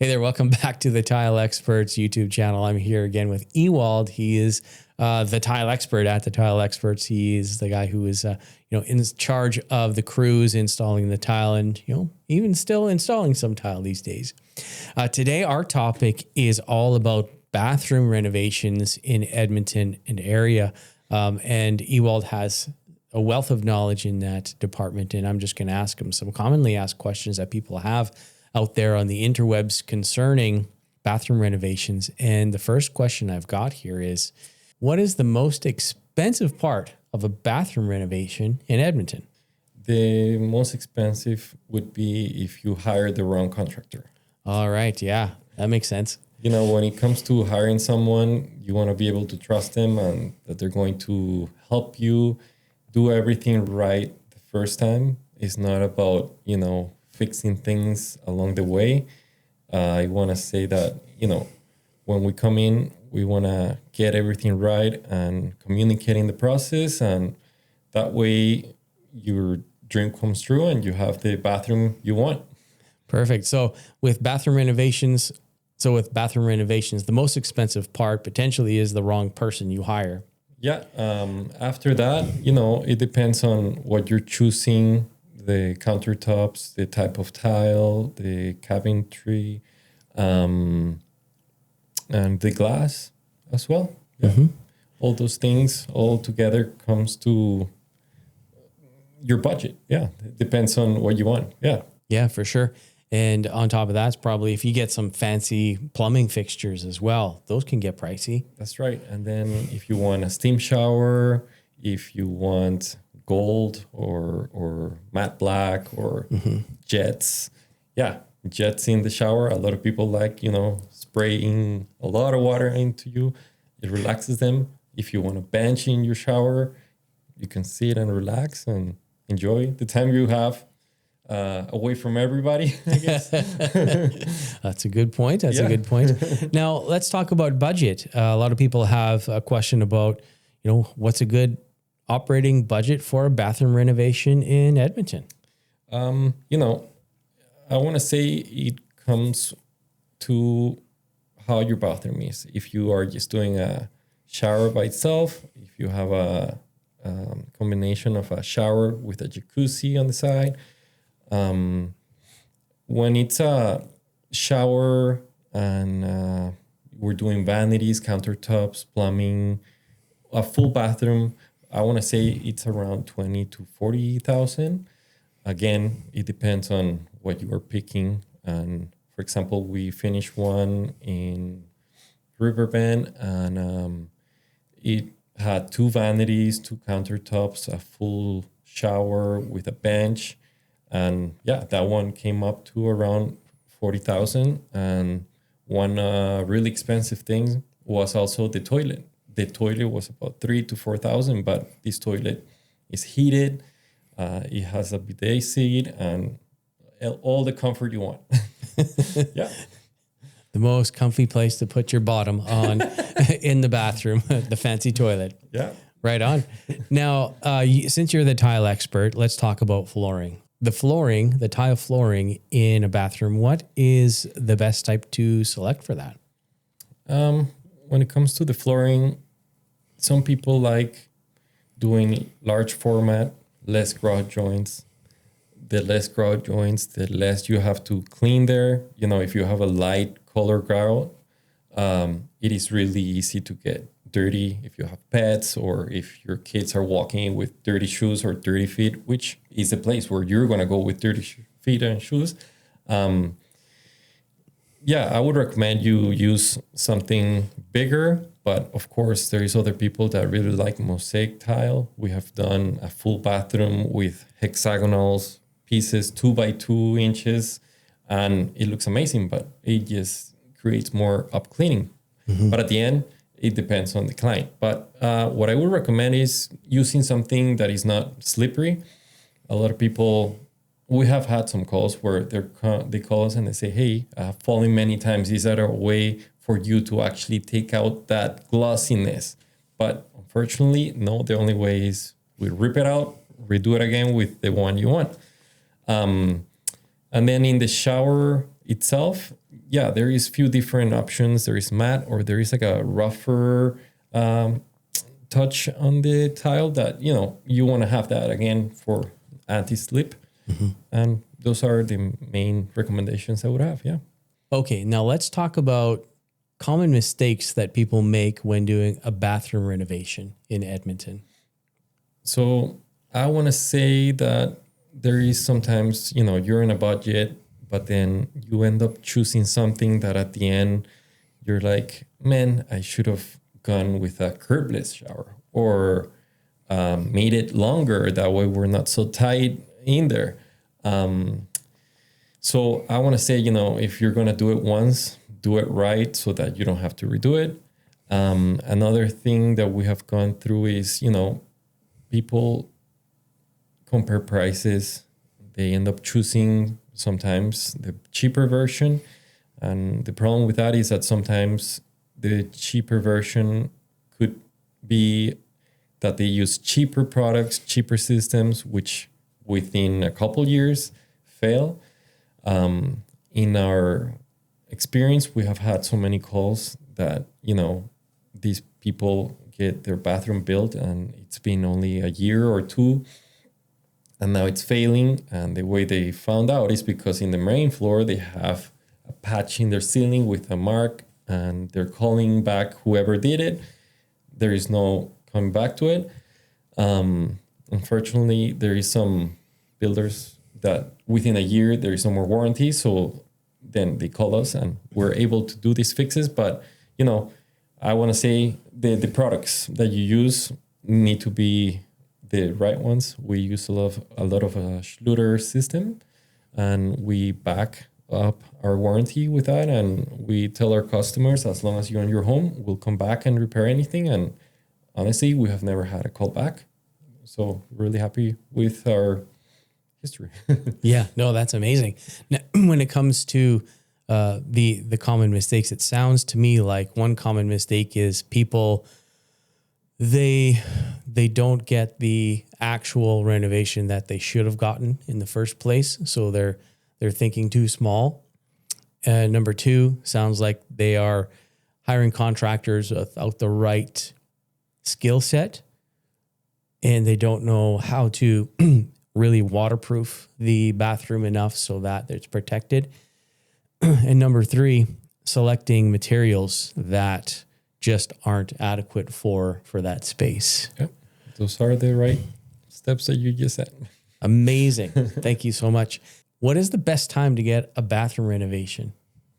Hey there, welcome back to the Tile Experts YouTube channel. I'm here again with Ewald. He is the tile expert at the Tile Experts. He is the guy who is in charge of the crews installing the tile and even still installing some tile these days. Today our topic is all about bathroom renovations in Edmonton and area. And Ewald has a wealth of knowledge in that department, and I'm just going to ask him some commonly asked questions that people have out there on the interwebs concerning bathroom renovations. And the first question I've got here is, what is the most expensive part of a bathroom renovation in Edmonton? The most expensive would be if you hire the wrong contractor. All right. Yeah, that makes sense. When it comes to hiring someone, you want to be able to trust them and that they're going to help you do everything right the first time. It's not about, fixing things along the way. I want to say that, when we come in, we want to get everything right and communicating the process. And that way your dream comes true and you have the bathroom you want. Perfect. So with bathroom renovations, the most expensive part potentially is the wrong person you hire. Yeah. After that, it depends on what you're choosing. The countertops, the type of tile, the cabinetry, and the glass as well. Yeah. Mm-hmm. All those things all together comes to your budget. Yeah. It depends on what you want. Yeah. Yeah, for sure. And on top of that, it's probably if you get some fancy plumbing fixtures as well, those can get pricey. That's right. And then if you want a steam shower, if you want gold or matte black or jets. Yeah, jets in the shower. A lot of people like, spraying a lot of water into you. It relaxes them. If you want a bench in your shower, you can sit and relax and enjoy the time you have away from everybody, I guess. That's a good point. A good point. Now, let's talk about budget. A lot of people have a question about, what's a good operating budget for a bathroom renovation in Edmonton? I want to say it comes to how your bathroom is. If you are just doing a shower by itself, if you have a combination of a shower with a jacuzzi on the side, when it's a shower and we're doing vanities, countertops, plumbing, a full bathroom, I want to say it's around 20 to 40,000. Again, it depends on what you are picking. And for example, we finished one in Riverbend, and it had 2 vanities, 2 countertops, a full shower with a bench. And that one came up to around 40,000. And one really expensive thing was also the toilet. The toilet was about 3,000 to 4,000, but this toilet is heated. It has a bidet seat and all the comfort you want. Yeah. The most comfy place to put your bottom on in the bathroom, the fancy toilet. Yeah. Right on. Now, since you're the tile expert, let's talk about flooring. The tile flooring in a bathroom, what is the best type to select for that? When it comes to the flooring, some people like doing large format, less grout joints. The less grout joints, the less you have to clean there. If you have a light color grout, it is really easy to get dirty if you have pets or if your kids are walking with dirty shoes or dirty feet, which is a place where you're going to go with dirty feet and shoes. I would recommend you use something bigger, but of course there is other people that really like mosaic tile. We have done a full bathroom with hexagonals pieces, 2 by 2 inches, and it looks amazing, but it just creates more up cleaning. Mm-hmm. But at the end, it depends on the client. But what I would recommend is using something that is not slippery. A lot of people, we have had some calls where they call us and they say, hey, I've fallen many times. Is there a way for you to actually take out that glossiness? But unfortunately, no, the only way is we rip it out, redo it again with the one you want. And then in the shower itself, yeah, there is few different options. There is matte, or there is like a rougher touch on the tile that, you want to have that again for anti-slip. And those are the main recommendations I would have. Yeah. Okay, now let's talk about common mistakes that people make when doing a bathroom renovation in Edmonton. So I want to say that there is sometimes, you're in a budget, but then you end up choosing something that at the end you're like, man, I should have gone with a curbless shower, or made it longer. That way we're not so tight in there. So I want to say, if you're going to do it once, do it right so that you don't have to redo it. Another thing that we have gone through is, people compare prices. They end up choosing sometimes the cheaper version. And the problem with that is that sometimes the cheaper version could be that they use cheaper products, cheaper systems, which within a couple years fail. In our experience, we have had so many calls that, these people get their bathroom built and it's been only a year or two and now it's failing. And the way they found out is because in the main floor, they have a patch in their ceiling with a mark, and they're calling back whoever did it. There is no coming back to it. Unfortunately, there is some builders that within a year, there is no more warranty. So then they call us and we're able to do these fixes. But, I want to say the products that you use need to be the right ones. We use a lot of a Schluter system, and we back up our warranty with that. And we tell our customers, as long as you own your home, we'll come back and repair anything. And honestly, we have never had a call back. So really happy with our history. Yeah, no, that's amazing. Now, when it comes to the common mistakes, it sounds to me like one common mistake is people, they don't get the actual renovation that they should have gotten in the first place. So they're thinking too small. And number two, sounds like they are hiring contractors without the right skill set, and they don't know how to really waterproof the bathroom enough so that it's protected. And number three, selecting materials that just aren't adequate for that space. Yep. Those are the right steps that you just said. Amazing. Thank you so much. What is the best time to get a bathroom renovation?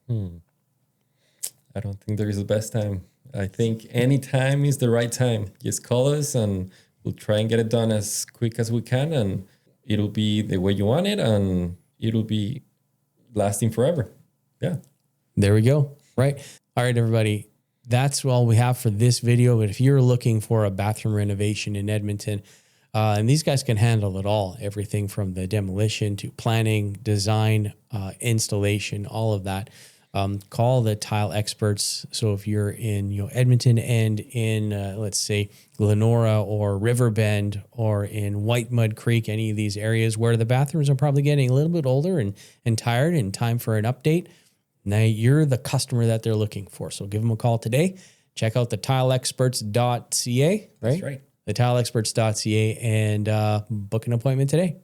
I don't think there is the best time. I think any time is the right time. Just call us and we'll try and get it done as quick as we can, and it'll be the way you want it, and it'll be lasting forever. Yeah. There we go. Right. All right, everybody. That's all we have for this video. But if you're looking for a bathroom renovation in Edmonton, and these guys can handle it all, everything from the demolition to planning, design, installation, all of that. Call the tile experts. So if you're in Edmonton and in let's say Glenora or Riverbend or in Whitemud Creek, any of these areas where the bathrooms are probably getting a little bit older and tired and time for an update, now you're the customer that they're looking for. So give them a call today. Check out the tileexperts.ca, right? That's right. The tileexperts.ca, and book an appointment today.